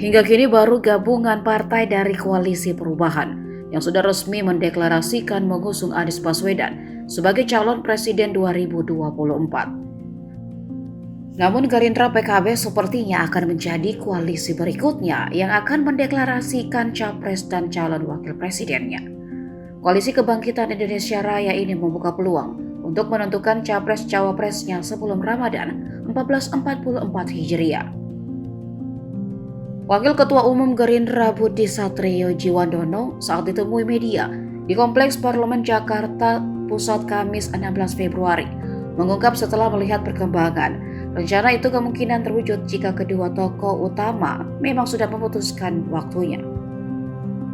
Hingga kini baru gabungan partai dari Koalisi Perubahan yang sudah resmi mendeklarasikan mengusung Anies Baswedan sebagai calon presiden 2024. Namun Gerindra PKB sepertinya akan menjadi koalisi berikutnya yang akan mendeklarasikan capres dan calon wakil presidennya. Koalisi Kebangkitan Indonesia Raya ini membuka peluang untuk menentukan capres-cawapresnya sebelum Ramadan 1444 Hijriah. Wakil Ketua Umum Gerindra Budi Satrio Jiwandono saat ditemui media di Kompleks Parlemen Jakarta Pusat Kamis 16 Februari mengungkap setelah melihat perkembangan, rencana itu kemungkinan terwujud jika kedua tokoh utama memang sudah memutuskan waktunya.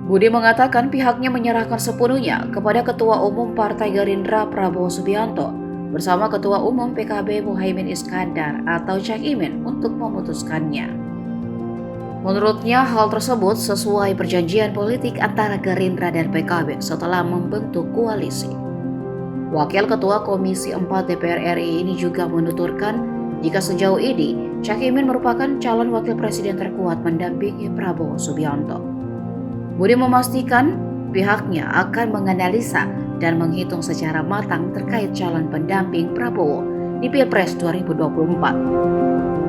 Budi mengatakan pihaknya menyerahkan sepenuhnya kepada Ketua Umum Partai Gerindra Prabowo Subianto bersama Ketua Umum PKB Muhaimin Iskandar atau Cak Imin untuk memutuskannya. Menurutnya hal tersebut sesuai perjanjian politik antara Gerindra dan PKB setelah membentuk koalisi. Wakil Ketua Komisi 4 DPR RI ini juga menuturkan jika sejauh ini Cak Imin merupakan calon wakil presiden terkuat mendampingi Prabowo Subianto. Budi memastikan pihaknya akan menganalisa dan menghitung secara matang terkait calon pendamping Prabowo di Pilpres 2024.